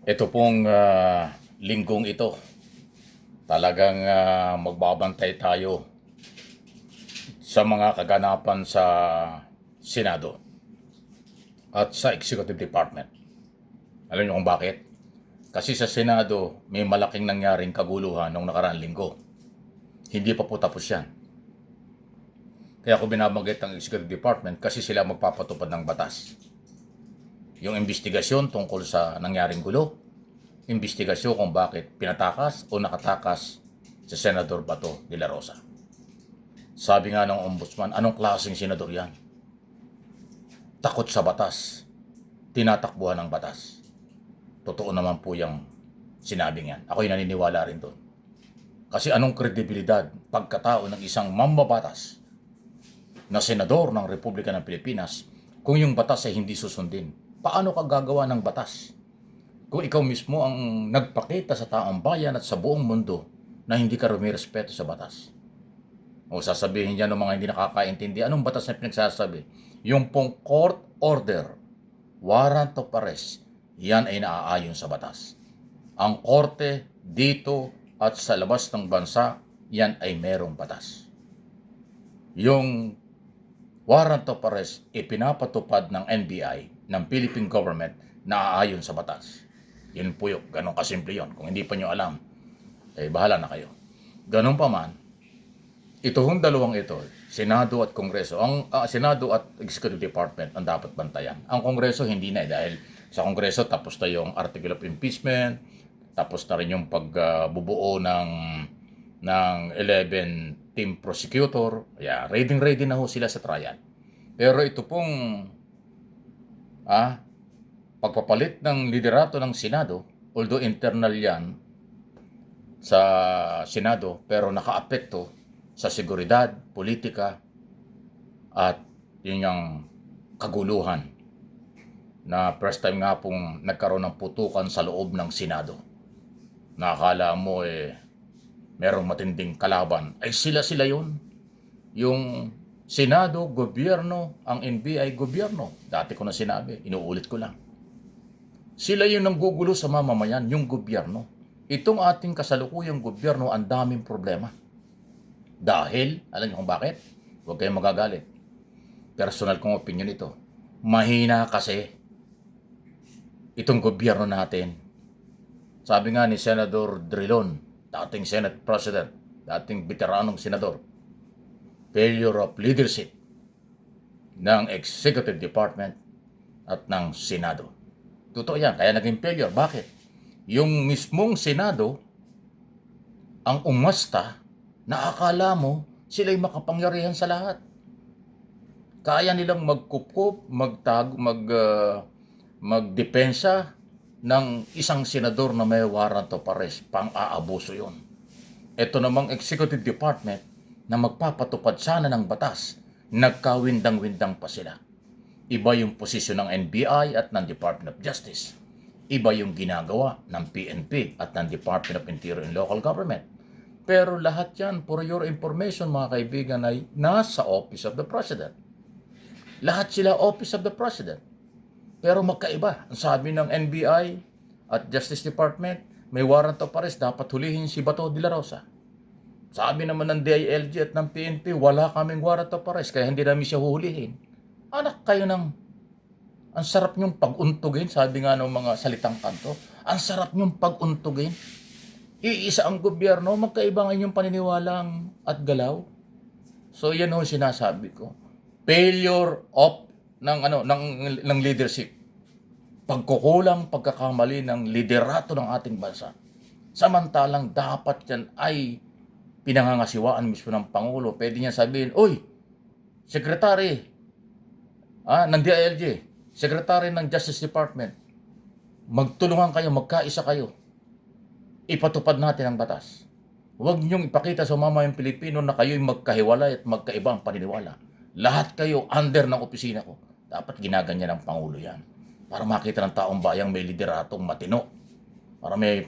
Ito pong linggong ito, talagang magbabantay tayo sa mga kaganapan sa Senado at sa Executive Department. Alam niyo kung bakit? Kasi sa Senado, may malaking nangyaring kaguluhan noong nakaraang linggo. Hindi pa po tapos yan. Kaya ako binabanggit ang Executive Department kasi sila magpapatupad ng batas. Yung investigasyon tungkol sa nangyaring gulo, investigasyon kung bakit pinatakas o nakatakas si Senador Bato de la Rosa. Sabi nga ng ombudsman, anong klaseng senador yan? Takot sa batas, tinatakbuhan ng batas. Totoo naman po yung sinabing yan. Ako'y naniniwala rin doon. Kasi anong kredibilidad, pagkatao ng isang mambabatas na senador ng Republika ng Pilipinas kung yung batas ay hindi susundin? Paano ka gagawa ng batas? Kung ikaw mismo ang nagpakita sa taong bayan at sa buong mundo na hindi ka rumirespeto sa batas. O sasabihin niya ng mga hindi nakakaintindi, anong batas na pinagsasabi? Yung pong court order, warrant of arrest, yan ay naaayon sa batas. Ang korte dito at sa labas ng bansa, yan ay merong batas. Yung warrant of arrest, ipinapatupad ng NBI, ng Philippine Government, naaayon sa batas. Yun po yun, ganun kasimple yun. Kung hindi pa nyo alam, eh bahala na kayo. Ganun pa man, ito hong dalawang ito, Senado at Kongreso, ang Senado at Executive Department ang dapat bantayan. Ang Kongreso hindi na dahil sa Kongreso tapos na yung article of impeachment, tapos na rin yung pagbubuo ng 11 team prosecutor. Yeah, ready na ho sila sa trial. Pero ito pong pagpapalit ng liderato ng Senado, although internal yan sa Senado, pero nakaapekto sa seguridad, politika, at yun yung kaguluhan na first time nga pong nagkaroon ng putukan sa loob ng Senado. Nakakala mo merong matinding kalaban. Ay sila yun. Yung Senado, gobyerno, ang NBI, gobyerno. Dati ko na sinabi, inuulit ko lang. Sila yung nanggugulo sa mamamayan, yung gobyerno. Itong ating kasalukuyang gobyerno, ang daming problema. Dahil, alam niyo kung bakit? Huwag kayong magagalit. Personal kong opinion ito. Mahina kasi itong gobyerno natin. Sabi nga ni Senador Drilon, dating Senate President, dating veteranong senador, failure of leadership ng Executive Department at ng Senado. Totoo yan, kaya naging failure. Bakit? Yung mismong Senado ang umasta na akala mo sila'y makapangyarihan sa lahat. Kaya nilang magkukup, magdepensa ng isang senador na may warrant of arrest. Pang-aabuso yun. Ito namang Executive Department na magpapatupad sana ng batas, nagkawindang-windang pa sila. Iba yung posisyon ng NBI at ng Department of Justice. Iba yung ginagawa ng PNP at ng Department of Interior and Local Government. Pero lahat yan, for your information mga kaibigan, ay nasa Office of the President. Lahat sila Office of the President. Pero magkaiba. Ang sabi ng NBI at Justice Department, may warrant of arrest, dapat hulihin si Bato de la Rosa. Sabi naman ng DILG at ng PNP, wala kaming warrant of arrest, kaya hindi namin siya huhulihin. Anak kayo ng... Ang sarap niyong pag-untugin, sabi nga ng mga salitang kanto. Ang sarap niyong pag-untugin. Iisa ang gobyerno, magkaiba ang inyong paniniwalang at galaw. So yan ho sinasabi ko. Failure of ng leadership. Pagkukulang, pagkakamali ng liderato ng ating bansa. Samantalang dapat yan ay pinangangasiwaan mismo ng Pangulo. Pwede niya sabihin, Uy, Secretary ng DILG, Secretary ng Justice Department, magtulungan kayo, magkaisa kayo. Ipatupad natin ang batas. Huwag niyong ipakita sa mamayang Pilipino na kayo'y magkahiwalay at magkaiba ang paniniwala. Lahat kayo under ng opisina ko. Dapat ginaganyan ng Pangulo yan. Para makita ng taong bayang may lideratong matino. Para may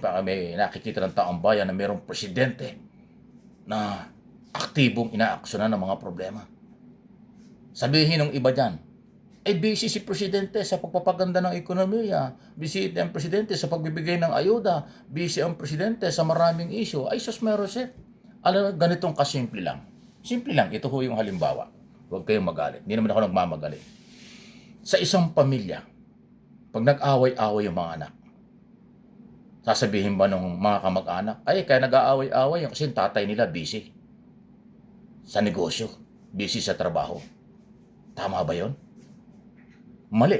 nakikita ng taong bayan na mayroong presidente na aktibong inaaksyonan ng mga problema. Sabihin ng iba dyan, Ay busy si Presidente sa pagpapaganda ng ekonomiya, busy ang Presidente sa pagbibigay ng ayuda, busy ang Presidente sa maraming issue. Ay sus meroset. Alam mo, ganitong kasimple lang. Simple lang, ito ho yung halimbawa. Huwag kayong magalit. Hindi naman ako nagmamagalit. Sa isang pamilya, pag nag-away-away yung mga anak, sasabihin ba ng mga kamag-anak, ay kaya nag-aaway-away kasi yung tatay nila busy sa negosyo, busy sa trabaho. Tama ba yon? Mali.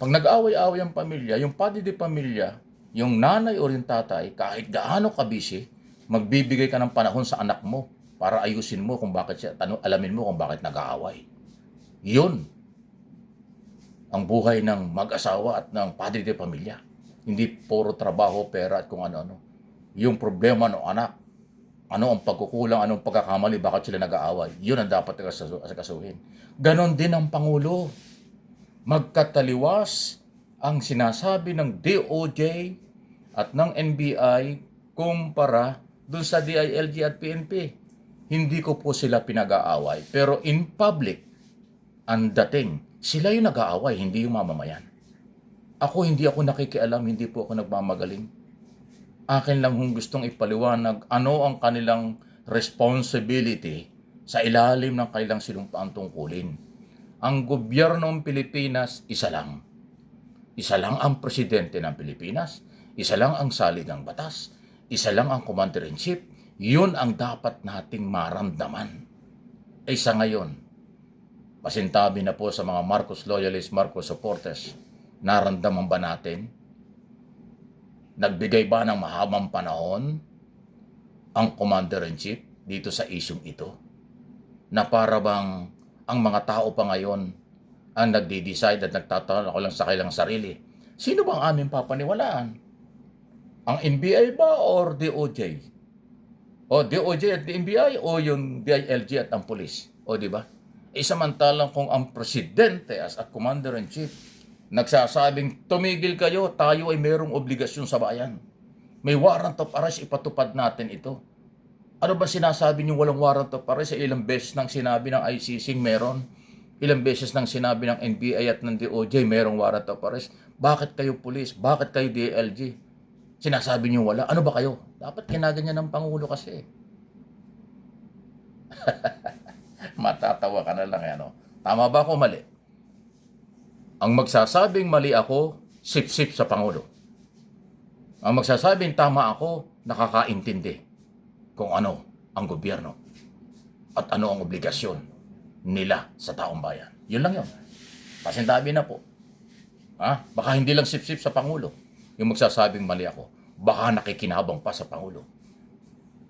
Pag nag-away-away ang pamilya, yung padre de pamilya, yung nanay o yung tatay, kahit gaano ka busy, magbibigay ka ng panahon sa anak mo para ayusin mo kung bakit siya, alamin mo kung bakit nag-aaway. Yun ang buhay ng mag-asawa at ng padre de pamilya. Hindi puro trabaho, pera at kung ano-ano. Yung problema ng anak, ano ang pagkukulang, anong pagkakamali, bakit sila nag-aaway. Yun ang dapat kasuhin. Ganon din ang Pangulo. Magkataliwas ang sinasabi ng DOJ at ng NBI kumpara dun sa DILG at PNP. Hindi ko po sila pinag-aaway. Pero in public, ang dating, sila yung nag-aaway, hindi yung mamamayan. Hindi ako nakikialam, hindi po ako nagmamagaling. Akin lang hong gustong ipaliwanag ano ang kanilang responsibility sa ilalim ng kanilang sinumpaang tungkulin. Ang gobyernong Pilipinas, isa lang. Isa lang ang presidente ng Pilipinas. Isa lang ang saligang batas. Isa lang ang commander-in-chief. Yun ang dapat nating maramdaman. Sa ngayon, pasintabi na po sa mga Marcos loyalists, Marcos supporters, naramdaman ba natin? Nagbigay ba ng mahabang panahon ang Commander-in-Chief dito sa isyong ito? Na para bang ang mga tao pa ngayon ang nagde-decide at nagtatanong ako lang sa kailang sarili, sino bang aming papaniwalaan? Ang NBI ba or DOJ? O DOJ at NBI o yung DILG at ang pulis? O di ba? Samantalang kung ang presidente as a commander-in-chief nagsasabing tumigil kayo, tayo ay mayroong obligasyon sa bayan. May warrant of arrest, ipatupad natin ito. Ano ba sinasabi niyo walang warrant of arrest? Ilang beses nang sinabi ng ICC meron. Ilang beses nang sinabi ng NBI at ng DOJ merong warrant of arrest. Bakit kayo pulis? Bakit kayo DILG? Sinasabi niyo wala. Ano ba kayo? Dapat kinaganyan ng Pangulo kasi. Matatawa ka na lang. Ano? Tama ba ako mali? Ang magsasabing mali ako, sip-sip sa Pangulo. Ang magsasabing tama ako, nakakaintindi kung ano ang gobyerno at ano ang obligasyon nila sa taong bayan. Yun lang yun. Pasintabi na po. Baka hindi lang sip-sip sa Pangulo yung magsasabing mali ako. Baka nakikinabang pa sa Pangulo.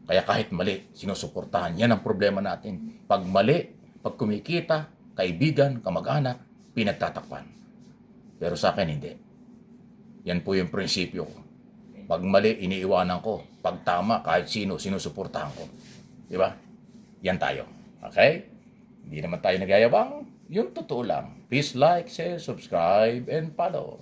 Kaya kahit mali, sinusuportahan. Yan ang problema natin. Pag mali, pag kumikita, kaibigan, kamag-anak, pinagtatakpan. Pero sa akin, hindi. Yan po yung prinsipyo ko. Pag mali, iniiwanan ko. Pag tama, kahit sino, sinusuportahan ko. Di ba? Yan tayo. Okay? Hindi naman tayo nagyayabang. Yung totoo lang. Please like, share, subscribe, and follow.